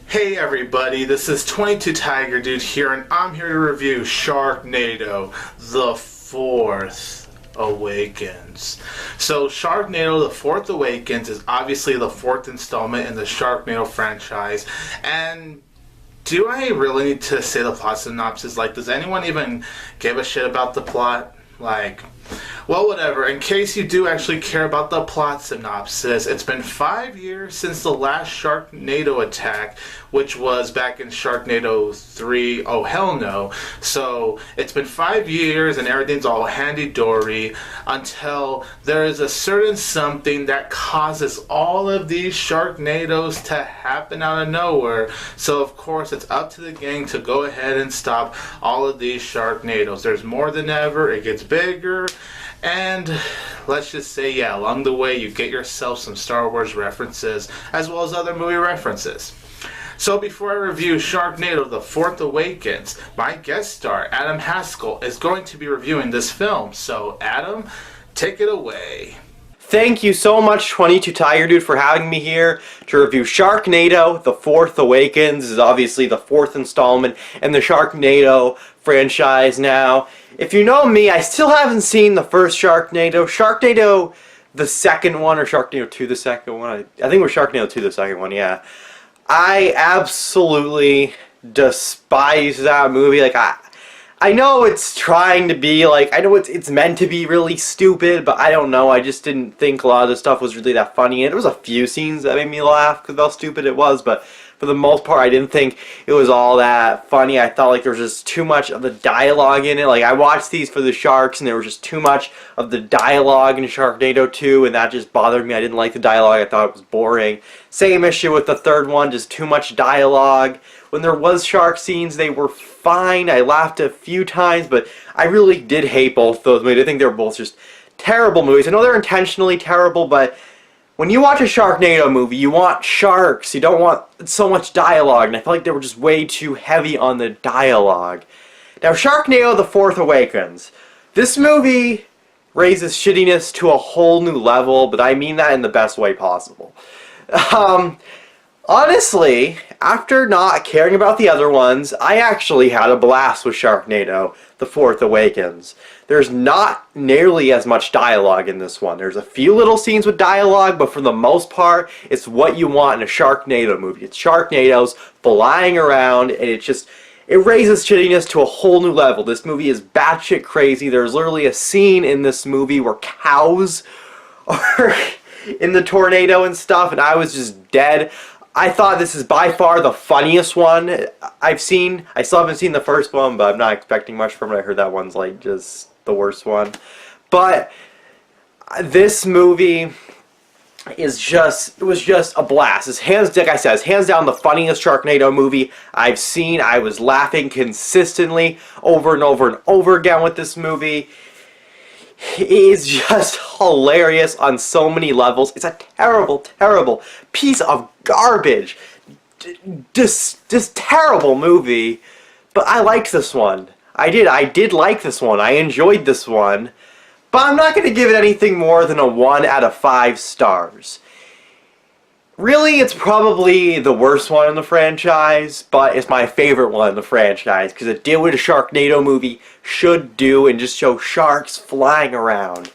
Hey everybody, this is 22 Tiger Dude here, and I'm here to review Sharknado, the Fourth Awakens. So Sharknado, the Fourth Awakens is obviously the fourth installment in the Sharknado franchise, and do I really need to say the plot synopsis? Like, does anyone even give a shit about the plot? Well, whatever. In case you do actually care about the plot synopsis, it's been 5 years since the last Sharknado attack, which was back in Sharknado 3, oh hell no. So, it's been 5 years and everything's all handy-dory until there is a certain something that causes all of these Sharknados to happen out of nowhere. So, of course, it's up to the gang to go ahead and stop all of these Sharknados. There's more than ever, it gets bigger. And let's just say, yeah, along the way you get yourself some Star Wars references as well as other movie references. So before I review Sharknado The Fourth Awakens, my guest star, Adam Haskell, is going to be reviewing this film. So Adam, take it away. Thank you so much, 22 Tiger Dude, for having me here to review Sharknado The Fourth Awakens. This is obviously the fourth installment in the Sharknado franchise now. If you know me, I still haven't seen the first Sharknado. Sharknado the second one, or Sharknado 2 the second one. I think it was Sharknado 2 the second one, yeah. I absolutely despise that movie. I know it's trying to be, I know it's meant to be really stupid, but I don't know. I just didn't think a lot of the stuff was really that funny. And there was a few scenes that made me laugh because of how stupid it was, but for the most part, I didn't think it was all that funny. I thought there was just too much of the dialogue in it. I watched these for the sharks, and there was just too much of the dialogue in Sharknado 2, and that just bothered me. I didn't like the dialogue. I thought it was boring. Same issue with the third one, just too much dialogue. When there was shark scenes, they were fine. I laughed a few times, but I really did hate both those movies. I think they were both just terrible movies. I know they're intentionally terrible, but when you watch a Sharknado movie, you want sharks. You don't want so much dialogue, and I felt like they were just way too heavy on the dialogue. Now, Sharknado The Fourth Awakens. This movie raises shittiness to a whole new level, but I mean that in the best way possible. Honestly, after not caring about the other ones, I actually had a blast with Sharknado The Fourth Awakens. There's not nearly as much dialogue in this one. There's a few little scenes with dialogue, but for the most part, it's what you want in a Sharknado movie. It's Sharknados flying around, and it raises shittiness to a whole new level. This movie is batshit crazy. There's literally a scene in this movie where cows are in the tornado and stuff, and I was just dead. I thought this is by far the funniest one I've seen. I still haven't seen the first one, but I'm not expecting much from it. I heard that one's just the worst one. But this movie was just a blast. It's like I said, it's hands down the funniest Sharknado movie I've seen. I was laughing consistently over and over and over again with this movie. It is just hilarious on so many levels. It's a terrible, terrible piece of garbage. Just terrible movie. But I liked this one. I did like this one. I enjoyed this one. But I'm not going to give it anything more than a 1 out of 5 stars. Really, it's probably the worst one in the franchise, but it's my favorite one in the franchise because it did what a Sharknado movie should do and just show sharks flying around.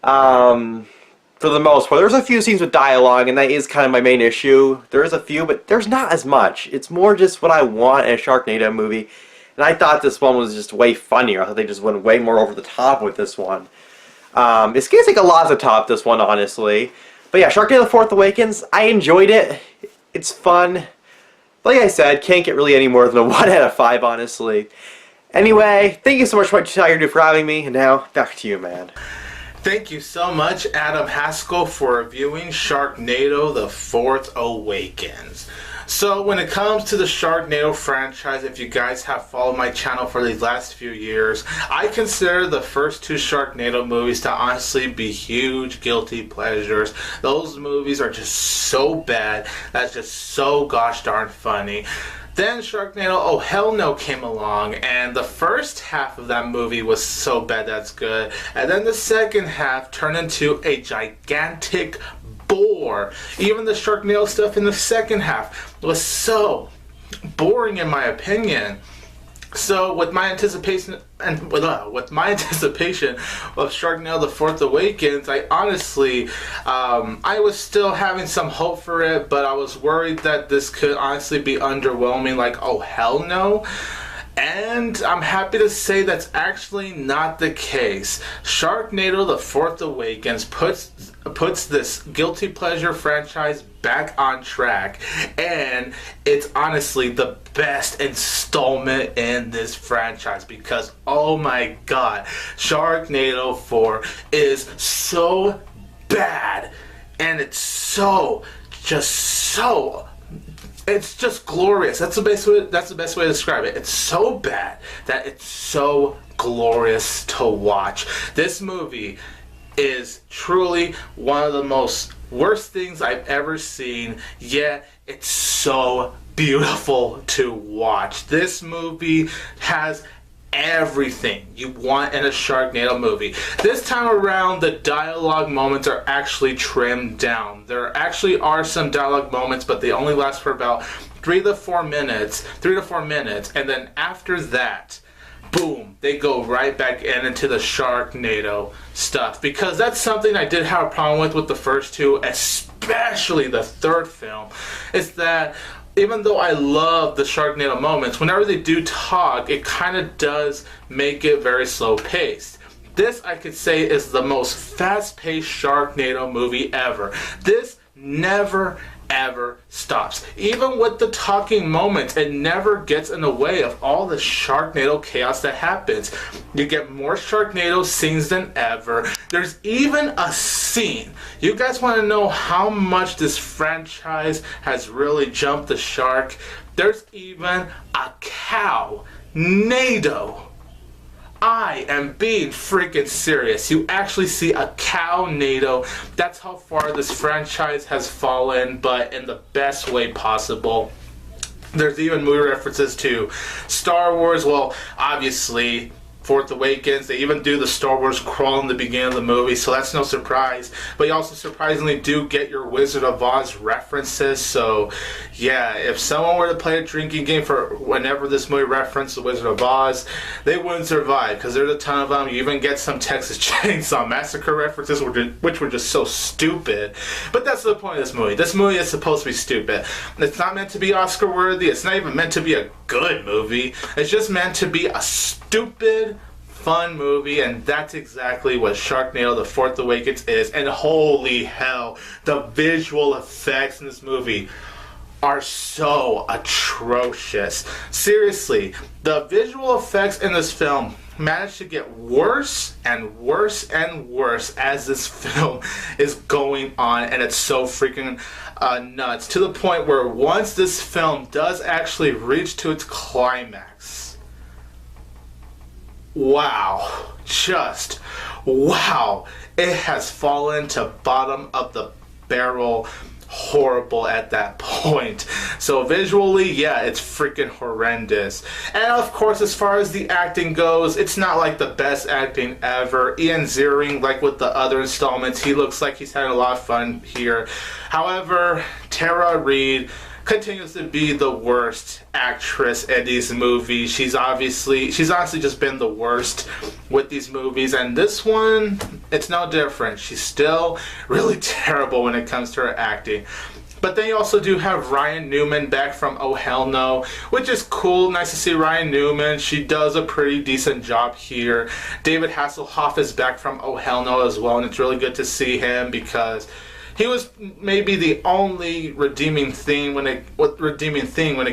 For the most part, there's a few scenes with dialogue, and that is kind of my main issue. There is a few, but there's not as much. It's more just what I want in a Sharknado movie, and I thought this one was just way funnier. I thought they just went way more over the top with this one. It's going to take a lot to top this one, honestly. But yeah, Sharknado The Fourth Awakens, I enjoyed it. It's fun. Like I said, can't get really any more than a 1 out of 5, honestly. Anyway, thank you so much for having me, and now, back to you, man. Thank you so much, Adam Haskell, for reviewing Sharknado The Fourth Awakens. So when it comes to the Sharknado franchise, if you guys have followed my channel for these last few years, I consider the first two Sharknado movies to honestly be huge guilty pleasures. Those movies are just so bad, that's just so gosh darn funny. Then Sharknado Oh Hell No came along, and the first half of that movie was so bad that's good, and then the second half turned into a gigantic bore. Even the Sharknado stuff in the second half was so boring in my opinion. So with my anticipation of Sharknado: The Fourth Awakens, I honestly, I was still having some hope for it, but I was worried that this could honestly be underwhelming. Like, oh hell no. And I'm happy to say that's actually not the case. Sharknado: The Fourth Awakens puts this guilty pleasure franchise back on track, and it's honestly the best installment in this franchise because, oh my god, Sharknado 4 is so bad, and it's just glorious. That's the best way to describe it. It's so bad that it's so glorious to watch. This movie is truly one of the most worst things I've ever seen, yet it's so beautiful to watch. This movie has everything you want in a Sharknado movie. This time around, the dialogue moments are actually trimmed down. There actually are some dialogue moments, but they only last for about 3 to 4 minutes, and then after that, boom, they go right back into the Sharknado stuff, because that's something I did have a problem with the first two, especially the third film, is that even though I love the Sharknado moments, whenever they do talk, it kind of does make it very slow paced. This, I could say, is the most fast-paced Sharknado movie ever. This never ever stops. Even with the talking moments, it never gets in the way of all the Sharknado chaos that happens. You get more Sharknado scenes than ever. There's even a scene. You guys want to know how much this franchise has really jumped the shark? There's even a cow Nado. I am being freaking serious. You actually see a cow Nado. That's how far this franchise has fallen, but in the best way possible. There's even movie references to Star Wars. Well, obviously, Fourth Awakens. They even do the Star Wars crawl in the beginning of the movie, so that's no surprise. But you also surprisingly do get your Wizard of Oz references. So, yeah, if someone were to play a drinking game for whenever this movie referenced the Wizard of Oz, they wouldn't survive, because there's a ton of them. You even get some Texas Chainsaw Massacre references, which were just so stupid. But that's the point of this movie. This movie is supposed to be stupid. It's not meant to be Oscar worthy. It's not even meant to be a good movie. It's just meant to be a stupid, fun movie, and that's exactly what Sharknado: The Fourth Awakens is. And holy hell, the visual effects in this movie are so atrocious. Seriously, the visual effects in this film managed to get worse and worse and worse as this film is going on, and it's so freaking nuts, to the point where once this film does actually reach to its climax, wow, just wow, it has fallen to bottom of the barrel horrible at that point. So visually, yeah, it's freaking horrendous. And of course, as far as the acting goes, it's not like the best acting ever. Ian Ziering, like with the other installments, he looks like he's having a lot of fun here. However, Tara Reid continues to be the worst actress in these movies. She's honestly just been the worst with these movies, and this one, it's no different. She's still really terrible when it comes to her acting. But then you also do have Ryan Newman back from Oh Hell No, which is cool. Nice to see Ryan Newman. She does a pretty decent job here. David Hasselhoff is back from Oh Hell No as well, and it's really good to see him, because he was maybe the only redeeming thing when it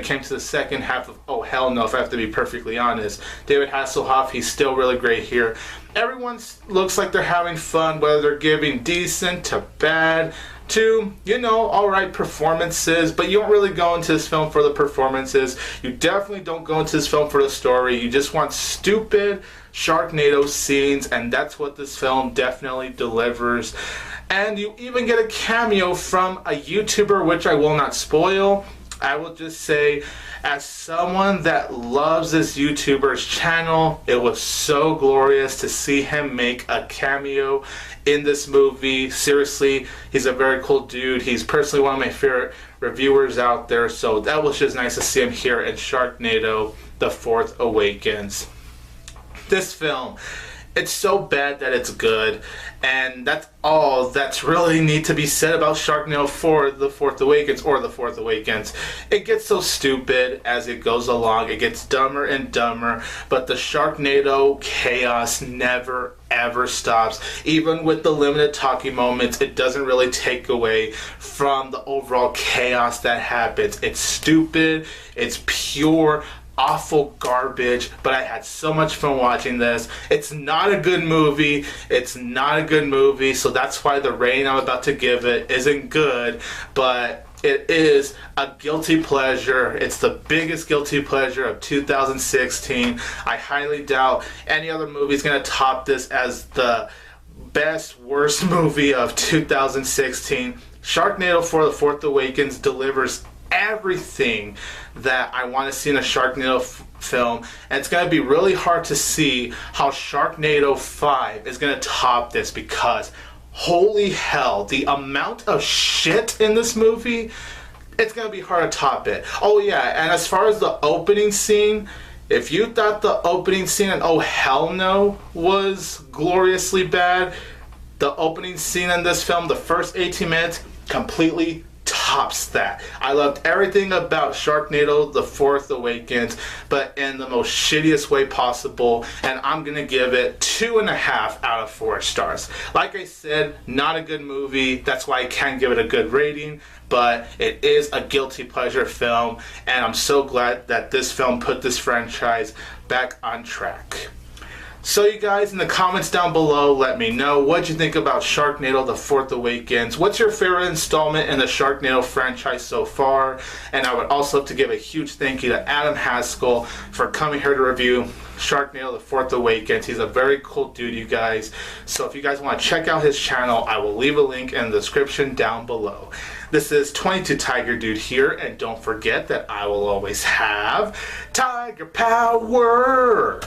came to the second half of Oh Hell No, if I have to be perfectly honest. David Hasselhoff, he's still really great here. Everyone looks like they're having fun, whether they're giving decent to bad to, you know, alright performances, but you don't really go into this film for the performances. You definitely don't go into this film for the story. You just want stupid Sharknado scenes, and that's what this film definitely delivers. And you even get a cameo from a YouTuber, which I will not spoil. I will just say, as someone that loves this YouTuber's channel, it was so glorious to see him make a cameo in this movie. Seriously, he's a very cool dude. He's personally one of my favorite reviewers out there, so that was just nice to see him here in Sharknado, The Fourth Awakens. This film, it's so bad that it's good, and that's all that's really need to be said about Sharknado for The Fourth Awakens, or The Fourth Awakens. It gets so stupid as it goes along. It gets dumber and dumber, but the Sharknado chaos never ever stops. Even with the limited talking moments, it doesn't really take away from the overall chaos that happens. It's stupid, it's pure awful garbage, but I had so much fun watching this. It's not a good movie. It's not a good movie, so that's why the rating I'm about to give it isn't good, but it is a guilty pleasure. It's the biggest guilty pleasure of 2016. I highly doubt any other movie is going to top this as the best, worst movie of 2016. Sharknado for The Fourth Awakens delivers everything that I want to see in a Sharknado film, and it's going to be really hard to see how Sharknado 5 is going to top this, because holy hell, the amount of shit in this movie, it's going to be hard to top it. Oh yeah, and as far as the opening scene, if you thought the opening scene in Oh Hell No was gloriously bad, the opening scene in this film, the first 18 minutes, completely tops that. I loved everything about Sharknado The Fourth Awakens, but in the most shittiest way possible, and I'm gonna give it 2.5 out of 4 stars. Like I said, not a good movie, that's why I can't give it a good rating, but it is a guilty pleasure film, and I'm so glad that this film put this franchise back on track. So you guys, in the comments down below, let me know what you think about Sharknado The Fourth Awakens. What's your favorite installment in the Sharknado franchise so far? And I would also love to give a huge thank you to Adam Haskell for coming here to review Sharknado The Fourth Awakens. He's a very cool dude, you guys. So if you guys want to check out his channel, I will leave a link in the description down below. This is 22 Tiger Dude here, and don't forget that I will always have Tiger Power!